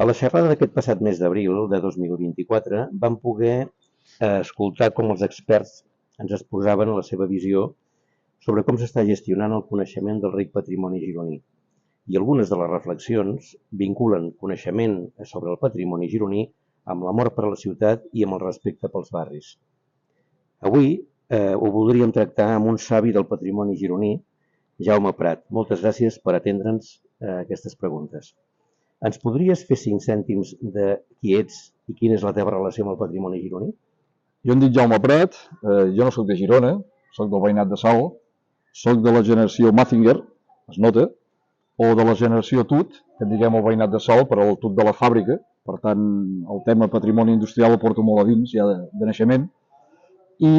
A la xerrada d'aquest passat mes d'abril de 2024 vam poder escoltar com els experts ens exposaven la seva visió sobre com s'està gestionant el coneixement del ric patrimoni gironí. I algunes de les reflexions vinculen coneixement sobre el patrimoni gironí amb l'amor per la ciutat i amb el respecte pels barris. Avui ho voldríem tractar amb un savi del patrimoni gironí, Jaume Prat. Moltes gràcies per atendre'ns aquestes preguntes. Ens podries fer 5 cèntims de qui ets i quina és la teva relació amb el patrimoni gironí? Jo em dic Jaume Prat, jo no soc de Girona, soc del veïnat de Salt, soc de la generació Mazinger, es nota, o de la generació Tut, que en diguem el veïnat de Salt, però el Tut de la fàbrica, per tant el tema patrimoni industrial el porto molt a dins ja de naixement. I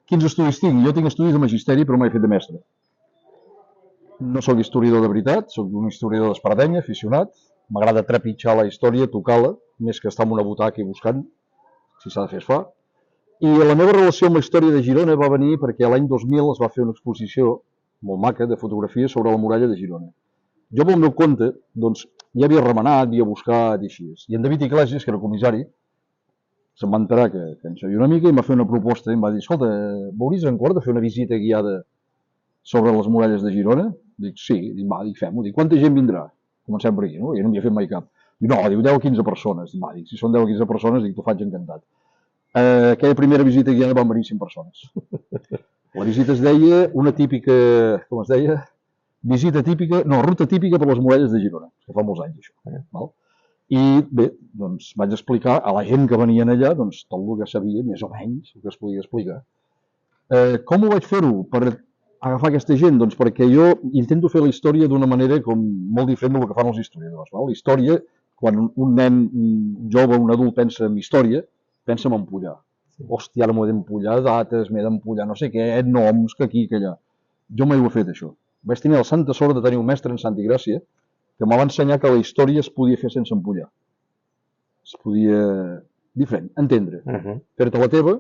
quins estudis tinc? Jo tinc estudis de magisteri però mai he fet de mestre. No soc historiador de veritat, soc un historiador d'espardenya, aficionat, m'agrada trepitjar la història, tocar-la, més que estar en una butaca i buscant, si s'ha de fer es fa. I la meva relació amb la història de Girona va venir perquè l'any 2000 es va fer una exposició molt maca de fotografia sobre la muralla de Girona. Jo, pel meu compte, doncs, ja havia remenat, havia buscat i així. I en David Iglesias, que era comissari, se'm va enterar que en sabia una mica i em va fer una proposta i em va dir: escolta, veuries en cor de fer una visita guiada sobre les muralles de Girona? Dic, sí, dic, fem-ho. Dic, quanta gent vindrà? Comencem per aquí, no? Jo no m'hi he fet mai cap. Dic, no, diu, 10 o 15 persones. Dic, si són 10 o 15 persones, dic, t'ho faig encantat. Aquella primera visita guiada van venir 5 persones. La visita es deia una típica, com es deia? Visita típica, no, ruta típica per les muralles de Girona, que fa molts anys això. Val? I bé, doncs vaig explicar a la gent que venien allà doncs, tot el que sabia, més o menys, el que es podia explicar. Com ho vaig fer-ho per agafar aquesta gent? Doncs perquè jo intento fer la història d'una manera com molt diferent del que fan els historiadors. Val? La història, quan un nen, un jove, un adult pensa en història, pensa en empullar. Hòstia, ara m'ho he d'empullar, dates, m'he d'empullar no sé què, noms, que aquí, que allà. Jo mai ho he fet, això. Vaig tenir la santa sort de tenir un mestre en Santi Gràcia que me va ensenyar que la història es podia fer sense empullar. Es podia... diferent, entendre. Fer-te la teva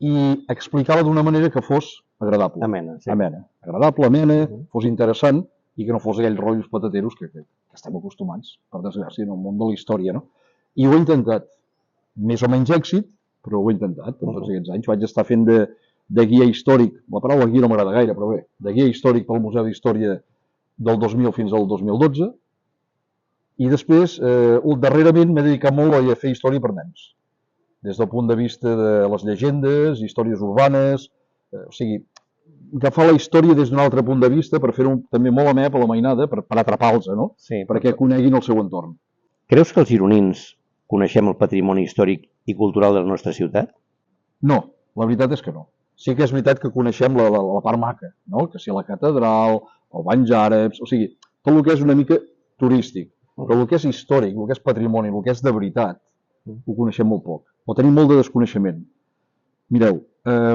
i explicar-la d'una manera que fos agradable. Amena. Sí. Amena. Agradable, amena, fos interessant i que no fos aquells rotllos patateros que estem acostumats, per desgràcia, en el món de la història, no? I ho he intentat. Més o menys èxit, però ho he intentat en tots aquests anys. Vaig estar fent de guia històric, la paraula guia no m'agrada gaire, però bé, de guia històric pel Museu d'Història del 2000 fins al 2012, i després, darrerament, m'he dedicat molt a fer història per nens, des del punt de vista de les llegendes, històries urbanes, o sigui, agafar la història des d'un altre punt de vista per fer-ho també molt amè per la mainada, per atrapar-los, no? Sí, perquè coneguin el seu entorn. Creus que els gironins coneixem el patrimoni històric i cultural de la nostra ciutat? No, la veritat és que no. Sí que és veritat que coneixem la part maca, no? Que si la catedral, el banys àrabs, o sigui, tot el que és una mica turístic, però el que és històric, el que és patrimoni, el que és de veritat, ho coneixem molt poc, o tenim molt de desconeixement. Mireu,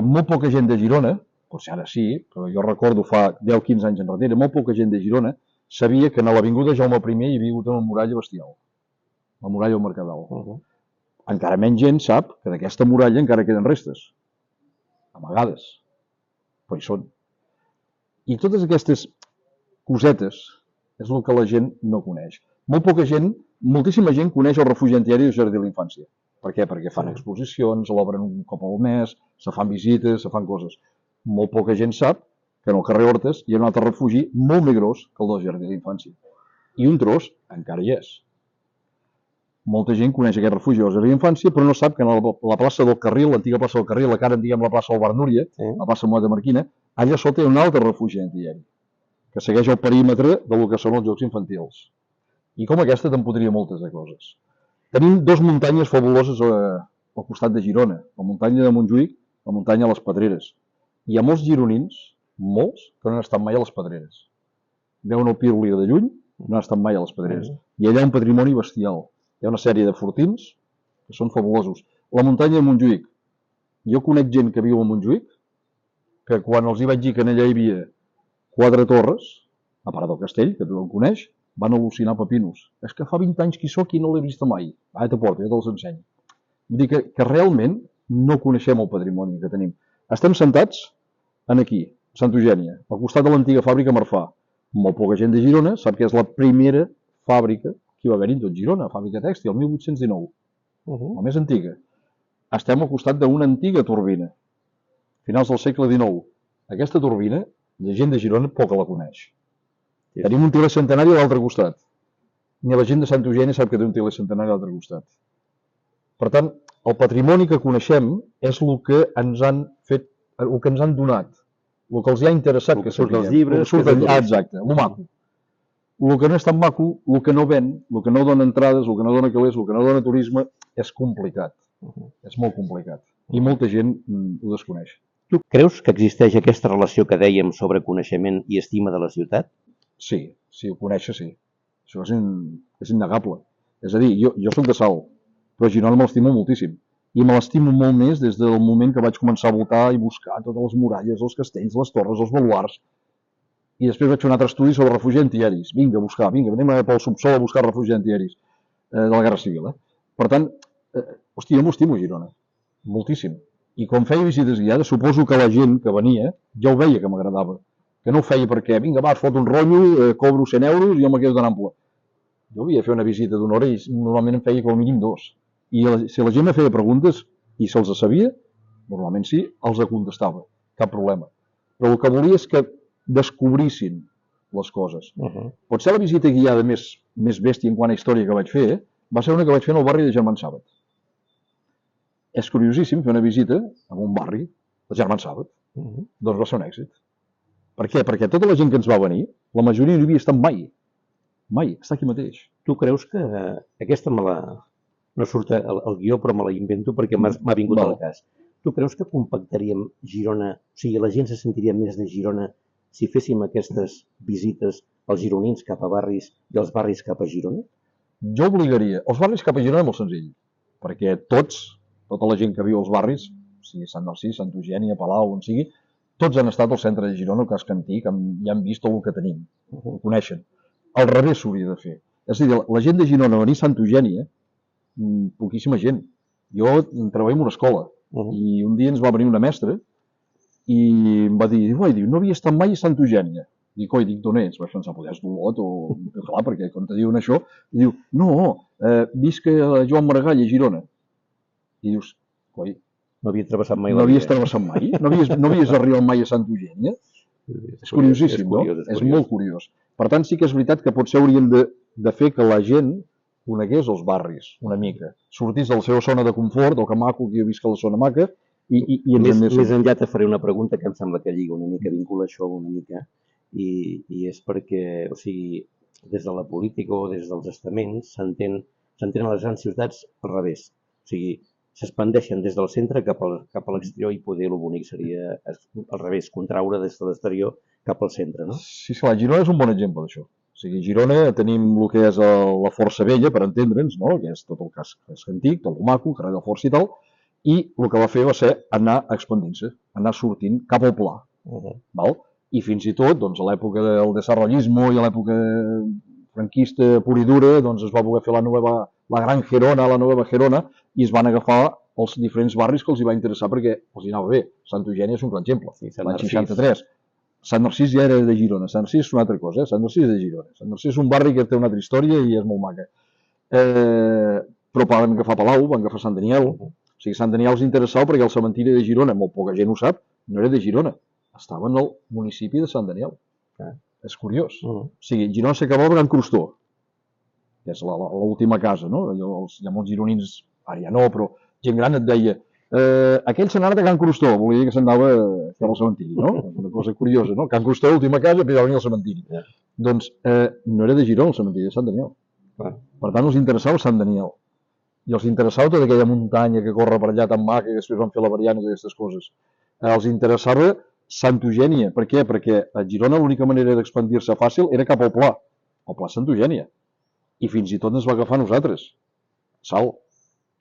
molt poca gent de Girona, potser ara sí, però jo recordo fa 10-15 anys enrere, molt poca gent de Girona sabia que a l'avinguda Jaume I hi havia hagut una muralla bestial, la muralla del Mercadal. Encara menys gent sap que d'aquesta muralla encara queden restes, amagades, però hi són. I totes aquestes cosetes és el que la gent no coneix. Molt poca gent, moltíssima gent coneix el refugi antiaeri del Jardí de la Infància. Per què? Perquè fan exposicions, l'obren un cop al mes, se fan visites, se fan coses. Molt poca gent sap que en el carrer Hortes hi ha un altre refugi molt més gros que el del Jardí de la Infància. I un tros encara hi és. Molta gent coneix aquest refugi del Jardí de la Infància, però no sap que a la plaça del Carril, l'antiga plaça del Carril, la que ara en diguem la plaça del Bar Núria, la plaça Moda Marquina, allà sota hi ha un altre refugi antiaeri, que segueix el perímetre del que són els jocs infantils. I com aquesta te'n podria moltes de coses. Tenim 2 muntanyes fabuloses al costat de Girona, la muntanya de Montjuïc, la muntanya de les Pedreres. Hi ha molts gironins, molts, que no han estat mai a les Pedreres. Veuen el Piruli de lluny, no han estat mai a les Pedreres. I allà hi ha un patrimoni bestial. Hi ha una sèrie de fortins que són fabulosos. La muntanya de Montjuïc. Jo conec gent que viu a Montjuïc que quan els hi vaig dir que allà hi havia 4 torres, a part del castell, que tu el coneix, van al·lucinar pepinos. És que fa 20 anys que hi soc i no l'he vist mai. Ja te porto, ja te'ls ensenyo. Vull dir que realment no coneixem el patrimoni que tenim. Estem sentats aquí, a Santa Eugènia, al costat de l'antiga fàbrica Marfà. Molt poca gent de Girona sap que és la primera fàbrica aquí va haver-hi tot Girona, fàbrica tèxtil, 1819, la més antiga. Estem al costat d'una antiga turbina, finals del segle XIX. Aquesta turbina, la gent de Girona poca la coneix. Tenim un telecentenari a l'altre costat. Ni la gent de Santa Eugènia sap que té un telecentenari a l'altre costat. Per tant, el patrimoni que coneixem és el que ens han fet, el que ens han donat, el que els ha interessat que surt dels llibres, exacte, el maco. El que no és tan maco, el que no ven, el que no dona entrades, el que no dona calés, el que no dona turisme, és complicat. És molt complicat. I molta gent ho desconeix. Tu creus que existeix aquesta relació que dèiem sobre coneixement i estima de la ciutat? Sí, ho conèixer sí. Això és innegable. És a dir, jo soc de Salt, però Girona me l'estimo moltíssim. I me l'estimo molt més des del moment que vaig començar a voltar i buscar totes les muralles, els castells, les torres, els baluars. I després vaig fer un altre estudi sobre refugi antiaeris. Vinga, a buscar, anem pel subsol a buscar refugi antiaeris de la Guerra Civil. Per tant, hòstia, jo m'ho estimo Girona, moltíssim. I quan feia visites guiades, suposo que la gent que venia ja ho veia que m'agradava. Que no ho feia perquè, vinga, va, fot un rotllo, cobro 100 euros i jo me quedo tan ample. Jo havia de fer una visita d'una hora i normalment em feia com a mínim 2. I si la gent me feia preguntes i se'ls sabia, normalment sí, els contestava, cap problema. Però el que volia és que descobrissin les coses. Potser la visita guiada més bèstia en quant a història que vaig fer va ser una que vaig fer en el barri de Germans Sàbat. És curiosíssim fer una visita en un barri de Germans Sàbat. Doncs va ser un èxit. Per què? Perquè tota la gent que ens va venir, la majoria no havia estat mai. Mai, està aquí mateix. Tu creus que aquesta no surt al guió, però me la invento perquè m'ha vingut al cas. Tu creus que compactaríem Girona, o sigui, la gent se sentiria més de Girona si féssim aquestes visites als gironins cap a barris i els barris cap a Girona? Jo obligaria. Els barris cap a Girona és molt senzill, perquè tota la gent que viu als barris, sigui Sant Narcís, Santa Eugènia, Palau, on sigui, tots han estat al centre de Girona, al casc antic, i han vist tot el que tenim, ho coneixen. Al revés s'hauria de fer. És a dir, la gent de Girona venir a Santa Eugènia, poquíssima gent. Jo treballo en una escola i un dia ens va venir una mestra i em va dir, no havia estat mai a Santa Eugènia. Dic, d'on ets? Vaig pensar, és d'Olot o... Clar, perquè quan te diuen això, diu, no, visc a Joan Maragall, a Girona. I dius, no havia travessat mai. No havies travessat mai? No havies arribat mai a Santa Eugènia? És curiosíssim, no? És molt curiós. Per tant, sí que és veritat que potser hauríem de fer que la gent conegués els barris una mica. Sortís de la seva zona de confort, o que maco, que jo visc a la zona maca, i més enllà te faré una pregunta que em sembla que lliga una mica, vincula això una mica, i és perquè, o sigui, des de la política o des dels estaments s'entenen les grans ciutats al revés. O sigui, s'expandeixen des del centre cap a l'exterior i poder el bonic seria al revés, contraure des de l'exterior cap al centre, no? Sí, clar, Girona és un bon exemple d'això. O sigui, a Girona tenim el que és la Força Vella, per entendre'ns, no? Que és tot el casc antic, tot el maco, el carrer de Força i tal, i el que va fer va ser anar expandint-se, anar sortint cap al pla. Val? I fins i tot, doncs, a l'època del desarrollismo i a l'època franquista pura i dura, doncs es va voler fer la Gran Gerona, la Nueva Gerona, i es van agafar els diferents barris que els hi va interessar perquè els hi anava bé. Santa Eugènia és un clar exemple, l'any 63. Sant Narcís ja era de Girona, Sant Narcís és una altra cosa, Sant Narcís és de Girona. Sant Narcís és un barri que té una altra història i és molt maca. Però van agafar Palau, van agafar Sant Daniel. O sigui, Sant Daniel els interessava perquè el cementiri de Girona, molt poca gent ho sap, no era de Girona, estava en el municipi de Sant Daniel. És curiós. O sigui, Girona s'acabava a Can Crostó, que és l'última casa, no? Hi ha molts gironins, ara ja no, però gent gran et deia aquell se n'anava a Can Crostó, volia dir que s'anava a fer el cementiri, no? Una cosa curiosa, no? Can Crostó, l'última casa, però va venir al cementiri. Doncs no era de Girona el cementiri, de Sant Daniel. Per tant, els interessava Sant Daniel. I els interessava tota aquella muntanya que corre per allà tan maca, que després van fer la variant i totes aquestes coses. Els interessava Santa Eugènia. Per què? Perquè a Girona l'única manera d'expandir-se fàcil era cap al Pla Santa Eugènia. I fins i tot ens va agafar a nosaltres. Salt,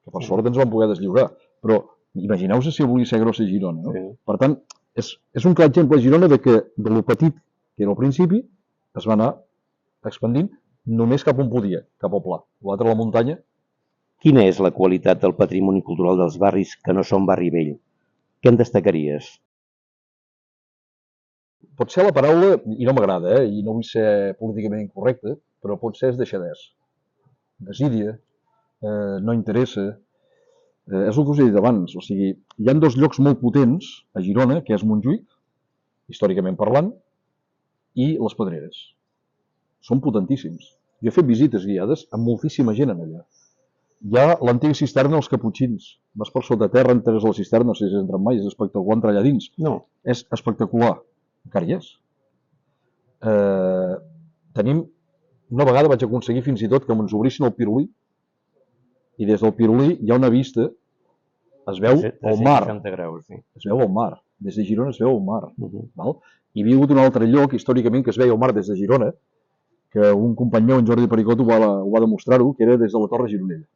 que per sort ens vam poder deslliurar. Però imagineu-vos si volia ser grossa Girona, no? Per tant, és un clar exemple a Girona de que de lo petit que era al principi es va anar expandint només cap on podia, cap al pla. L'altre a la muntanya. Quina és la qualitat del patrimoni cultural dels barris que no són barri vell? Què en destacaries? Potser la paraula, i no m'agrada, i no vull ser políticament incorrecte, però potser és deixadès. desídia, no interessa. És el que us he dit abans, o sigui, hi ha dos llocs molt potents a Girona, que és Montjuïc, històricament parlant, i les Pedreres. Són potentíssims. Jo he fet visites guiades amb moltíssima gent allà. Hi ha l'antiga cisterna dels Caputxins. Vas per sota terra, entres a la cisterna, no sé si has entrat mai, és espectacular entrar allà dins. No. És espectacular. Encara hi és. Tenim... Una vegada vaig aconseguir fins i tot que ens obrissin el pirulí i des del pirulí hi ha una vista, es veu el mar. 60 graus, sí. Es veu el mar. Des de Girona es veu el mar. Val? I hi havia hagut un altre lloc, històricament, que es veia el mar des de Girona, que un company meu, en Jordi Pericot, ho va demostrar-ho, que era des de la Torre Gironella.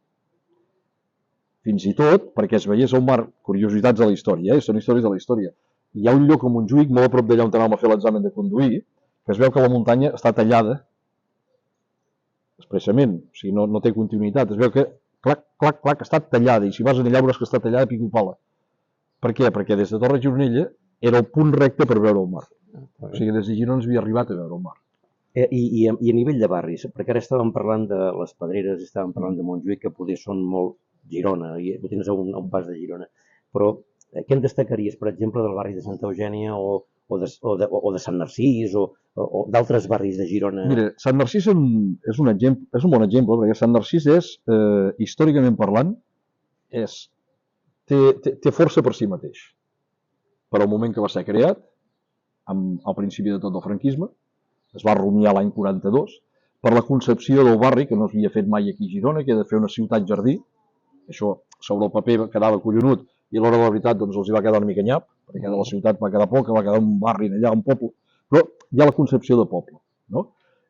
Fins i tot, perquè es veiés el mar, curiositats de la història, són històries de la història. Hi ha un lloc a Montjuïc, molt a prop d'allà on anàvem a fer l'examen de conduir, que es veu que la muntanya està tallada expressament, o sigui, no té continuïtat. Es veu que, clac, clac, clac, està tallada, i si vas allà veuràs que està tallada a pico i pala. Per què? Perquè des de Torre Gironella era el punt recte per veure el mar. O sigui, des de Girona havia arribat a veure el mar. I a nivell de barris, perquè ara estàvem parlant de les Pedreres, estàvem parlant de Montjuïc, que poder són molt Girona, i ho tens a un pas de Girona, però què en destacaries, per exemple, del barri de Santa Eugènia o de Sant Narcís o d'altres barris de Girona? Mira, Sant Narcís és un bon exemple, perquè Sant Narcís és, històricament parlant, té força per si mateix. Per al moment que va ser creat, al principi de tot el franquisme, es va rumiar l'any 42, per la concepció del barri, que no s'havia fet mai aquí a Girona, que era de fer una ciutat-jardí. Això sobre el paper quedava collonut, i a l'hora de la veritat doncs, els hi va quedar una mica nyap, perquè de la ciutat va quedar poc, va quedar un barri allà, un poble, però hi ha la concepció de poble, no?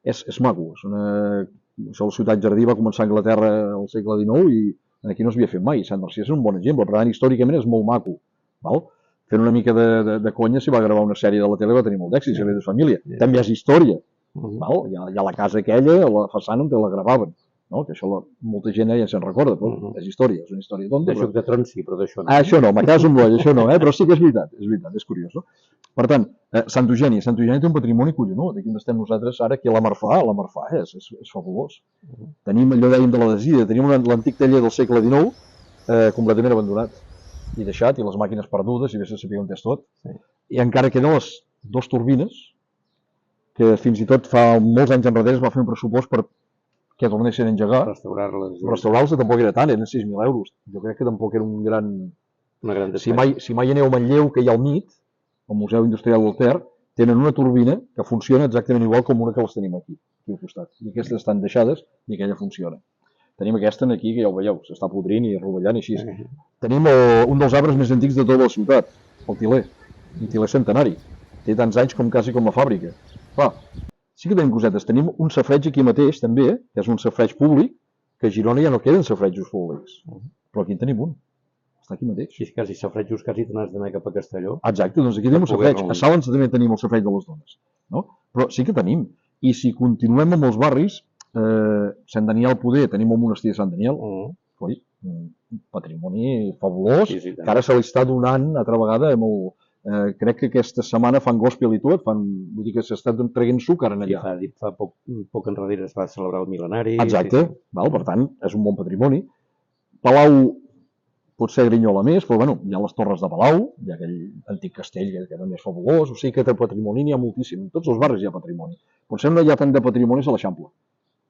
És maco, això la ciutat-jardí va començar a Anglaterra al segle XIX i aquí no s'havia fet mai. Sant Narcís és un bon exemple, per tant, històricament és molt maco. Val? Fent una mica de conya s'hi va gravar una sèrie de la tele que va tenir molt d'èxit, Secret de Família. També és història. Val? Hi ha la casa aquella, a la façana on la gravaven. No? Que això molta gent ja se'n recorda, però és història, és una història tonta. De Joc de Trons sí, però d'això no. Això no, me caso amb l'oll, això no, però sí que és veritat, és curiós. No? Per tant, Sant Eugènia té un patrimoni collonut. Aquí on estem nosaltres ara, aquí a la Marfà és fabulós. Tenim, allò dèiem de la desídia, tenim l'antic taller del segle XIX completament abandonat i deixat, i les màquines perdudes, i bé se sabia on és tot. I encara queden les dues turbines, que fins i tot fa molts anys enrere es va fer un pressupost per que tornessin a engegar. Restaurar-les tampoc era tant, eren 6.000 euros. Jo crec que tampoc era un gran... Si mai aneu a Manlleu, que hi ha al MIT, al Museu Industrial del Ter, tenen una turbina que funciona exactament igual com una que les tenim aquí al costat. I aquestes estan deixades i aquella funciona. Tenim aquesta aquí, que ja ho veieu, s'està podrint i rovellant i així. Tenim un dels arbres més antics de tota la ciutat, el tiler, un tiler centenari. Té tants anys quasi com la fàbrica. Clar, sí que tenim cosetes. Tenim un safareig aquí mateix, també, que és un safareig públic, que a Girona ja no queden safaretjos públics. Però aquí en tenim un. Està aquí mateix. Si és quasi safaretjos, quasi te n'has d'anar cap a Castelló. Exacte, doncs aquí tenim un safareig. A Salens també tenim el safareig de les dones. No? Però sí que tenim. I si continuem amb els barris, Sant Daniel poder, tenim el monestir de Sant Daniel, un patrimoni fabulós, que ara se li està donant altra vegada crec que aquesta setmana fan gospel i tot, vull dir que s'està traient sucar en allà. Fa poc enrere es va celebrar el mil·lenari. Exacte, per tant, és un bon patrimoni. Palau potser grinyola més, però bueno, hi ha les torres de Palau, hi ha aquell antic castell que també és fabulós, o sigui que de patrimoni n'hi ha moltíssim, en tots els barris hi ha patrimoni. Potser no hi ha tant de patrimoni a l'Eixample,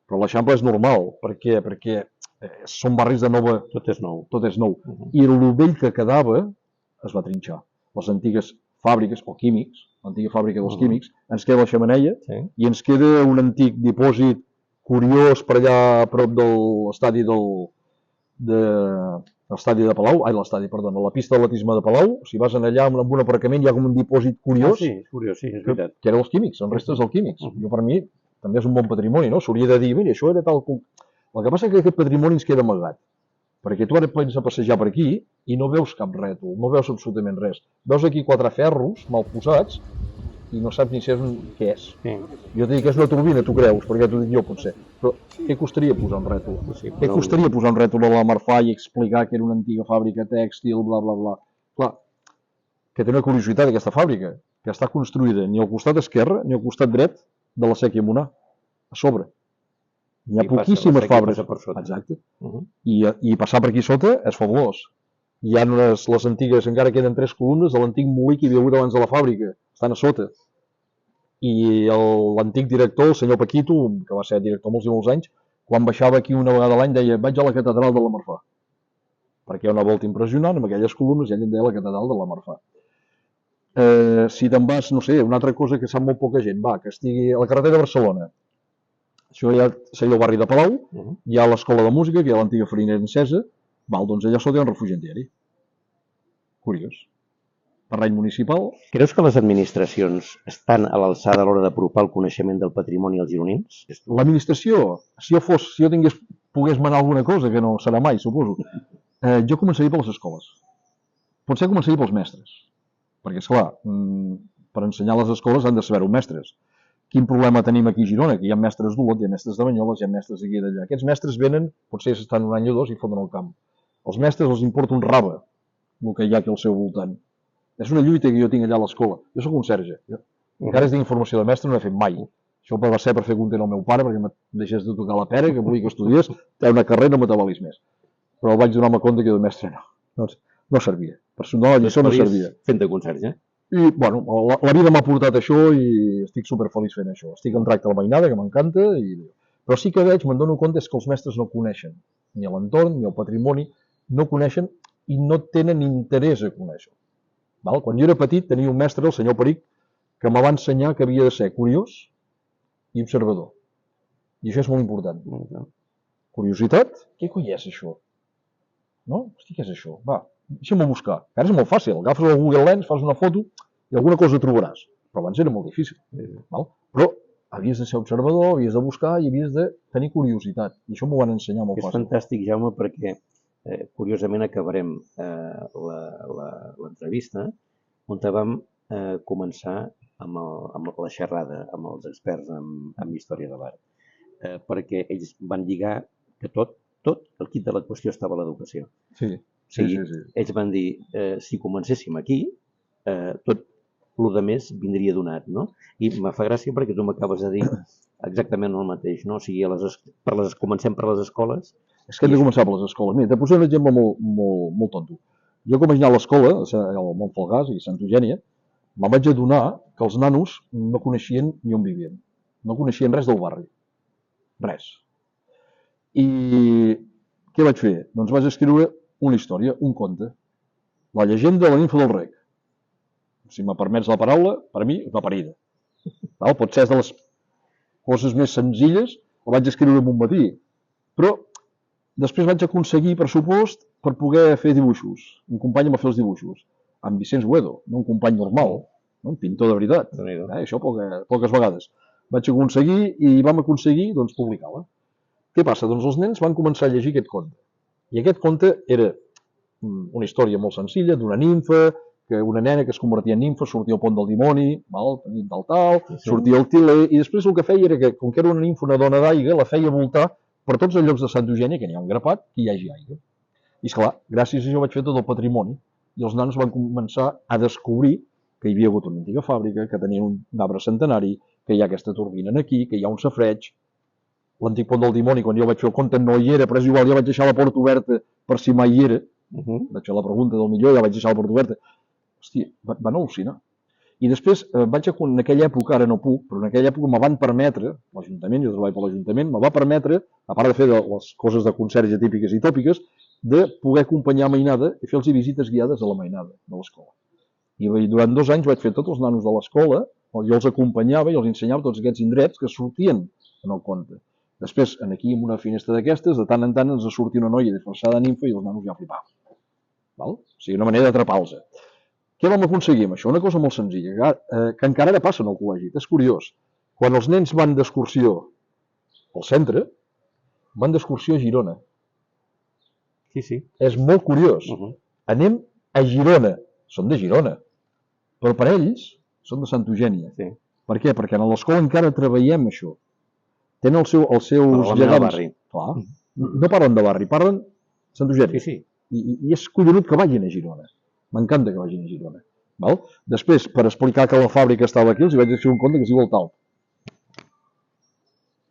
però l'Eixample és normal, perquè són barris de nova... Tot és nou. I el vell que quedava es va trinxar. Les antigues fàbriques, o químics, l'antiga fàbrica dels químics, ens queda la xemeneia i ens queda un antic dipòsit curiós per allà a prop de l'estadi de Palau, la pista d'atletisme de Palau. Si vas allà amb un aparcament hi ha com un dipòsit curiós. Sí, és curiós, sí, és veritat. Que era els químics, són restes dels químics. Jo per mi també és un bon patrimoni, no? S'hauria de dir, mira, això era tal... El que passa és que aquest patrimoni ens queda amagat. Perquè tu ara pots passejar per aquí i no veus cap rètol, no veus absolutament res. Veus aquí 4 ferros mal posats i no saps ni què és. Jo t'he dit que és una turbina, tu creus, perquè t'ho dic jo potser. Però què costaria posar un rètol? Què costaria posar un rètol a la Marfà i explicar que era una antiga fàbrica tèxtil, bla, bla, bla. Clar, que té una curiositat aquesta fàbrica, que està construïda ni al costat esquerre ni al costat dret de la Sèquia Monar, a sobre. Hi ha I passa, poquíssimes la sèquia fàbriques. passa per sota. Exacte. I passar per aquí sota és fabulós. Hi ha les antigues, encara queden 3 columnes de l'antic molí que hi havia hagut abans de la fàbrica. Estan a sota. I l'antic director, el senyor Paquito, que va ser director molts i molts anys, quan baixava aquí una vegada a l'any deia vaig a la catedral de la Marfà. Perquè hi ha una volta impressionant amb aquelles columnes i ell en deia la catedral de la Marfà. Si te'n vas, no sé, una altra cosa que sap molt poca gent, que estigui a la carretera de Barcelona. Això ja seria el barri de Palau, hi ha l'escola de música, que hi ha l'antiga farinera encesa, doncs allà sota hi ha un refugi antiaeri. Curiós. Terreny municipal. Creus que les administracions estan a l'alçada a l'hora d'apropar el coneixement del patrimoni als gironins? L'administració, si jo pogués manar alguna cosa, que no serà mai, suposo, jo començaria per les escoles. Potser començaria pels mestres. Perquè, esclar, per ensenyar a les escoles han de saber-ho mestres. Quin problema tenim aquí a Girona? Que hi ha mestres d'Olot, hi ha mestres de Banyoles, hi ha mestres d'aquí i d'allà. Aquests mestres venen, potser estan un any o dos i foten el camp. Els mestres els importa un rave el que hi ha aquí al seu voltant. És una lluita que jo tinc allà a l'escola. Jo sóc un serge. Encara és d'informació de mestre, no he fet mai. Això va ser per fer content al meu pare, perquè em deixés de tocar la pera, que volia que estudiés, té una carrera, no m'atabalis més. Però vaig donar-me compte que de mestre no servia. No, la lliçó no servia. Fent de conserge. I, bueno, la vida m'ha portat això i estic superfeliç fent això. Estic en tracte a la mainada, que m'encanta, però sí que veig, me'n dono compte, és que els mestres no coneixen ni l'entorn, ni el patrimoni, no coneixen i no tenen interès a conèixer. Quan jo era petit tenia un mestre, el senyor Peric, que me va ensenyar que havia de ser curiós i observador. I això és molt important. Curiositat? Què coi és això? No? Hosti, què és això? Va, deixa'm-ho buscar. Ara és molt fàcil. Agafes el Google Lens, fas una foto i alguna cosa trobaràs. Però abans era molt difícil. Però havies de ser observador, havies de buscar i havies de tenir curiositat. I això m'ho van ensenyar molt fàcil. És fantàstic, Jaume, perquè curiosament acabarem l'entrevista on vam començar amb la xerrada amb els experts en història de l'art. Perquè ells van lligar que tot el quid de la qüestió estava a l'educació. Sí. Ells van dir, si comencéssim aquí, tot el de més vindria donat, no? I me fa gràcia perquè tu m'acabes de dir exactament el mateix, no? O sigui, comencem per les escoles. És que hem de començar per les escoles. Mira, te posaré un exemple molt tonto. Jo quan vaig anar a l'escola, al Montfalgàs i Sant Eugènia, me'n vaig adonar que els nanos no coneixien ni on vivien. No coneixien res del barri. Res. I què vaig fer? Doncs vaig escriure una història, un conte. La llegenda de la nimfa del rec. Si me permets la paraula, per a mi, una parida. Pot ser de les coses més senzilles, la vaig escriure en un matí. Però després vaig aconseguir pressupost per poder fer dibuixos. Un company em va fer els dibuixos. Amb Vicenç Boedo, no un company normal, un pintor de veritat. Això poques vegades. Vaig aconseguir i vam aconseguir publicar-la. Què passa? Doncs els nens van començar a llegir aquest conte. I aquest conte era una història molt senzilla d'una nimfa, una nena que es convertia en nimfa, sortia al pont del dimoni, sortia al Tiler, i després el que feia era que, com que era una nimfa, una dona d'aigua, la feia voltar per tots els llocs de Sant Eugènia, que n'hi ha un grapat, que hi hagi aigua. I esclar, gràcies a això vaig fer tot el patrimoni, i els nanos van començar a descobrir que hi havia hagut una antiga fàbrica, que tenien un arbre centenari, que hi ha aquesta turbina aquí, que hi ha un safareig. L'antic pont del dimoni, quan jo vaig fer el conte, no hi era, però és igual, ja vaig deixar la porta oberta per si mai hi era. Vaig fer la pregunta del millor, ja vaig deixar la porta oberta. Hòstia, van al·lucinar. I després en aquella època, ara no puc, però en aquella època me van permetre, l'Ajuntament, jo treballava per l'Ajuntament, me va permetre, a part de fer les coses de conserge típiques i tòpiques, de poder acompanyar mainada i fer-los visites guiades a la mainada de l'escola. I durant 2 anys vaig fer tots els nanos de l'escola, jo els acompanyava i els ensenyava tots aquests indrets que sortien en el conte. Després, aquí en una finestra d'aquestes, de tant en tant ens sortia una noia disfressada de nimfa i els nanos ja flipaven. O sigui, una manera d'atrapar-los. Què vam aconseguir amb això? Una cosa molt senzilla, que encara ara passa en el col·legi. És curiós. Quan els nens van d'excursió al centre, van d'excursió a Girona. Sí. És molt curiós. Anem a Girona. Són de Girona. Però per ells són de Sant Eugènia. Per què? Perquè a l'escola encara treballem això. Tenen els seus llegants. No parlen de barri, parlen de Sant Eugènia. I és collonut que vagin a Girona. M'encanta que vagin a Girona. Després, per explicar que la fàbrica estava aquí, els vaig escriure un conte que es diu El Talp.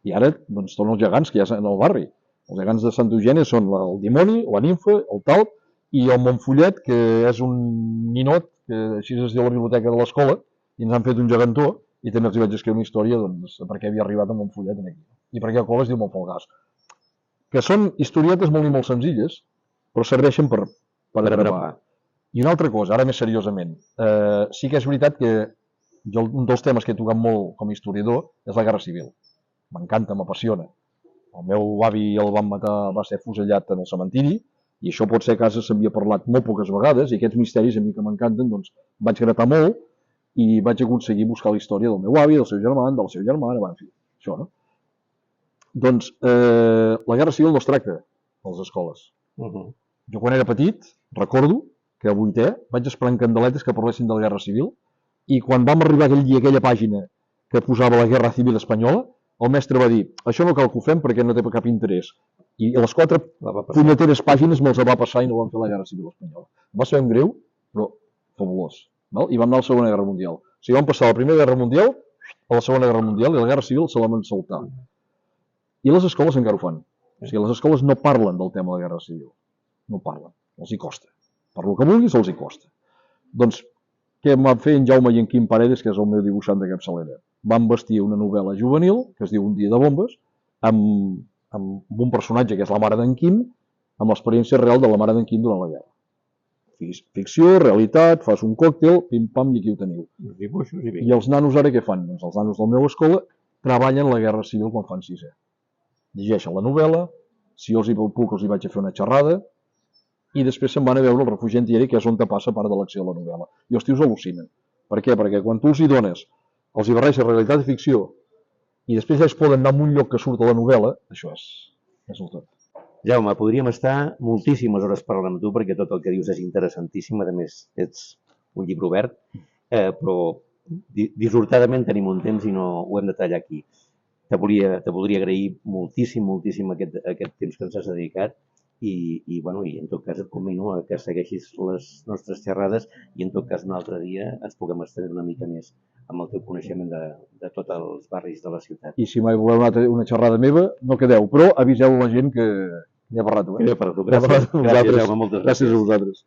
I ara doncs, són els gegants que hi ha al barri. Els gegants de Santa Eugènia són el dimoni, la nimfa, el talp i el Montfollet, que és un ninot, que així es diu a la biblioteca de l'escola, i ens han fet un gegantó, i també els hi vaig escriure una història doncs, per què havia arribat a Montfollet aquí. I per què el col es diu Montfolgàs. Que són historietes molt i molt senzilles, però serveixen per atrapar. I una altra cosa, ara més seriosament, sí que és veritat que jo un dels temes que he tocat molt com a historiador és la Guerra Civil. M'encanta, m'apassiona. El meu avi el van matar, va ser fusellat en el cementiri, i això pot ser que a casa s'havia parlat molt poques vegades, i aquests misteris a mi que m'encanten, doncs vaig gratar molt i vaig aconseguir buscar la història del meu avi, del seu germà, de la seva germana, en fi, això, no? Doncs la Guerra Civil no es tracta a les escoles. Jo quan era petit, recordo que a vuitè vaig esperar en candeletes que parlessin de la Guerra Civil, i quan vam arribar aquell dia a aquella pàgina que posava la Guerra Civil Espanyola, el mestre va dir, això no cal que ho fem perquè no té cap interès. I a les 4 punyeteres pàgines me'ls va passar i no van fer la Guerra Civil Espanyola. Va ser un greu, però fabulós. Val? I vam anar a la Segona Guerra Mundial. O sigui, vam passar la Primera Guerra Mundial a la Segona Guerra Mundial i la Guerra Civil se la van saltar. I les escoles encara ho fan. O sigui, les escoles no parlen del tema de la Guerra Civil. No parlen. Els hi costa. Per lo que vulguis, els hi costa. Doncs, què van fer en Jaume i en Quim Paredes, que és el meu dibuixant de capçalera? Van vestir una novel·la juvenil, que es diu Un dia de bombes, amb un personatge que és la mare d'en Quim, amb l'experiència real de la mare d'en Quim durant la guerra. Ficció, realitat, fas un còctel, pim-pam, i aquí ho teniu. I els nanos ara què fan? Doncs els nanos de la meva escola treballen la Guerra Civil quan fan sisè. Llegeixen la novel·la, si jo els hi puc els hi vaig a fer una xerrada, i després se'n van a veure el refugi antiaeri, que és on te passa part de l'acció de la novel·la. I els tios al·lucinen. Per què? Perquè quan tu els hi dones, els hi barreixes realitat i ficció, i després ja es poden anar a un lloc que surt a la novel·la, això és el tot. Jaume, podríem estar moltíssimes hores parlant amb tu perquè tot el que dius és interessantíssim, a més ets un llibre obert, però dissortadament tenim un temps i no ho hem de tallar aquí. Te voldria agrair moltíssim aquest temps que ens has dedicat i en tot cas et convino a que segueixis les nostres xerrades i en tot cas un altre dia ens puguem estendre una mica més amb el teu coneixement de tots els barris de la ciutat. I si mai voleu una xerrada meva, no quedeu, però aviseu la gent que n'hi ha parlat. Gràcies, Jaume, moltes gràcies. Gràcies a vosaltres.